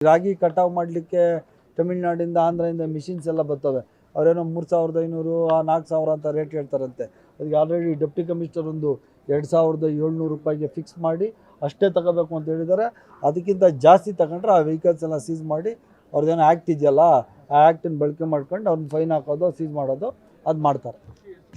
ರಾಗಿ ಕಟಾವು ಮಾಡಲಿಕ್ಕೆ ತಮಿಳ್ನಾಡಿಂದ ಆಂಧ್ರದಿಂದ ಮಿಷಿನ್ಸ್ ಎಲ್ಲ ಬರ್ತವೆ. ಅವರೇನೋ 3500 4000 ಅಂತ ರೇಟ್ ಹೇಳ್ತಾರಂತೆ. ಅದಕ್ಕೆ ಆಲ್ರೆಡಿ ಡೆಪ್ಟಿ ಕಮಿಷನರ್ ಒಂದು 2700 ರೂಪಾಯಿಗೆ ಫಿಕ್ಸ್ ಮಾಡಿ ಅಷ್ಟೇ ತಗೋಬೇಕು ಅಂತ ಹೇಳಿದ್ದಾರೆ. ಅದಕ್ಕಿಂತ ಜಾಸ್ತಿ ತಗೊಂಡ್ರೆ ಆ ವೆಹಿಕಲ್ಸ್ ಎಲ್ಲ ಸೀಸ್ ಮಾಡಿ ಅವ್ರದ್ದೇನೋ ಆ್ಯಕ್ಟ್ ಇದೆಯಲ್ಲ ಆ ಆ್ಯಕ್ಟನ್ನು ಬಳಕೆ ಮಾಡ್ಕೊಂಡು ಅವ್ರನ್ನ ಫೈನ್ ಹಾಕೋದು, ಸೀಸ್ ಮಾಡೋದು ಅದು ಮಾಡ್ತಾರೆ.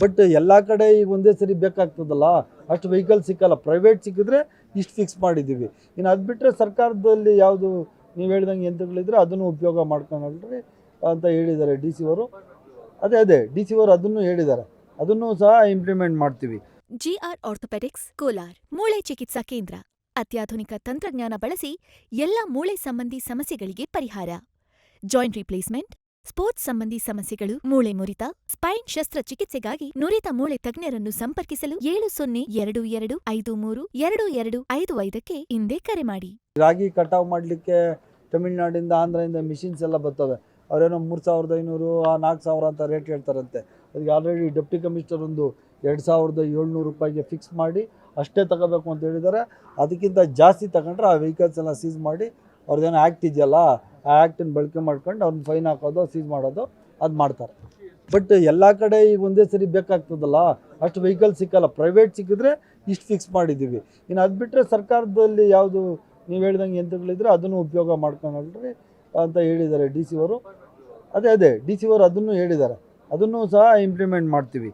ಬಟ್ ಎಲ್ಲ ಕಡೆ ಈಗ ಒಂದೇ ಸರಿ ಬೇಕಾಗ್ತದಲ್ಲ, ಅಷ್ಟು ವೆಹಿಕಲ್ ಸಿಕ್ಕಲ್ಲ. ಪ್ರೈವೇಟ್ ಸಿಕ್ಕಿದ್ರೆ ಇಷ್ಟು ಫಿಕ್ಸ್ ಮಾಡಿದ್ದೀವಿ. ಇನ್ನು ಅದು ಬಿಟ್ಟರೆ ಸರ್ಕಾರದಲ್ಲಿ ಯಾವುದು ನೀವು ಹೇಳ್ದಂಗೆ ಯಂತ್ರಗಳಿದ್ರೆ ಅದನ್ನು ಉಪಯೋಗ ಮಾಡ್ಕೊಂಡ್ರಿ ಅಂತ ಹೇಳಿದ್ದಾರೆ ಡಿ ಸಿ ಅವರು. ಅದೇ ಡಿ ಸಿ ಅವರು ಅದನ್ನು ಹೇಳಿದ್ದಾರೆ, ಅದನ್ನು ಸಹ ಇಂಪ್ಲಿಮೆಂಟ್ ಮಾಡ್ತೀವಿ. ಜಿಆರ್ ಆರ್ಥೋಪೆಡಿಕ್ಸ್ ಕೋಲಾರ್ ಮೂಳೆ ಚಿಕಿತ್ಸಾ ಕೇಂದ್ರ ಅತ್ಯಾಧುನಿಕ ತಂತ್ರಜ್ಞಾನ ಬಳಸಿ ಎಲ್ಲ ಮೂಳೆ ಸಂಬಂಧಿ ಸಮಸ್ಯೆಗಳಿಗೆ ಪರಿಹಾರ. ಜಾಯಿಂಟ್ ರಿಪ್ಲೇಸ್ಮೆಂಟ್, ಸ್ಪೋರ್ಟ್ಸ್ ಸಂಬಂಧಿ ಸಮಸ್ಯೆಗಳು, ಮೂಳೆ ಮುರಿತ, ಸ್ಪೈನ್ ಶಸ್ತ್ರಚಿಕಿತ್ಸೆಗಾಗಿ ನುರಿತ ಮೂಳೆ ತಜ್ಞರನ್ನು ಸಂಪರ್ಕಿಸಲು 7022532255ಕ್ಕೆ ಇಂದೇ ಕರೆ ಮಾಡಿ. ರಾಗಿ ಕಟಾವು ಮಾಡಲಿಕ್ಕೆ ತಮಿಳ್ನಾಡಿಂದ ಆಂಧ್ರದಿಂದ ಮಿಷಿನ್ಸ್ ಎಲ್ಲ ಬರ್ತವೆ. ಅವರೇನೋ 3500 4000 ಅಂತ ರೇಟ್ ಹೇಳ್ತಾರಂತೆ. ಅದಕ್ಕೆ ಆಲ್ರೆಡಿ ಡೆಪ್ಟಿ ಕಮಿಷನರ್ ಒಂದು 2700 ರೂಪಾಯಿಗೆ ಫಿಕ್ಸ್ ಮಾಡಿ ಅಷ್ಟೇ ತಗೋಬೇಕು ಅಂತ ಹೇಳಿದ್ದಾರೆ. ಅದಕ್ಕಿಂತ ಜಾಸ್ತಿ ತಗೊಂಡ್ರೆ ಆ ವೆಹಿಕಲ್ಸ್ ಎಲ್ಲ ಸೀಸ್ ಮಾಡಿ ಅವ್ರದ್ದೇನೋ ಆ್ಯಕ್ಟ್ ಇದೆಯಲ್ಲ ಆ ಆ್ಯಕ್ಟನ್ನು ಬಳಕೆ ಮಾಡ್ಕೊಂಡು ಅವ್ರನ್ನ ಫೈನ್ ಹಾಕೋದು, ಸೀಸ್ ಮಾಡೋದು ಅದು ಮಾಡ್ತಾರೆ. ಬಟ್ ಎಲ್ಲ ಕಡೆ ಈಗ ಒಂದೇ ಸರಿ ಬೇಕಾಗ್ತದಲ್ಲ, ಅಷ್ಟು ವೆಹಿಕಲ್ ಸಿಕ್ಕಲ್ಲ. ಪ್ರೈವೇಟ್ ಸಿಕ್ಕಿದ್ರೆ ಇಷ್ಟು ಫಿಕ್ಸ್ ಮಾಡಿದ್ದೀವಿ. ಇನ್ನು ಅದು ಬಿಟ್ಟರೆ ಸರ್ಕಾರದಲ್ಲಿ ಯಾವುದು ನೀವು ಹೇಳ್ದಂಗೆ ಯಂತ್ರಗಳಿದ್ರೆ ಅದನ್ನು ಉಪಯೋಗ ಮಾಡ್ಕೊಂಡ್ರಿ ಅಂತ ಹೇಳಿದ್ದಾರೆ ಡಿ ಸಿ ಅವರು. ಅದೇ ಡಿ ಸಿ ಅವರು ಅದನ್ನು ಹೇಳಿದ್ದಾರೆ, ಅದನ್ನು ಸಹ ಇಂಪ್ಲಿಮೆಂಟ್ ಮಾಡ್ತೀವಿ.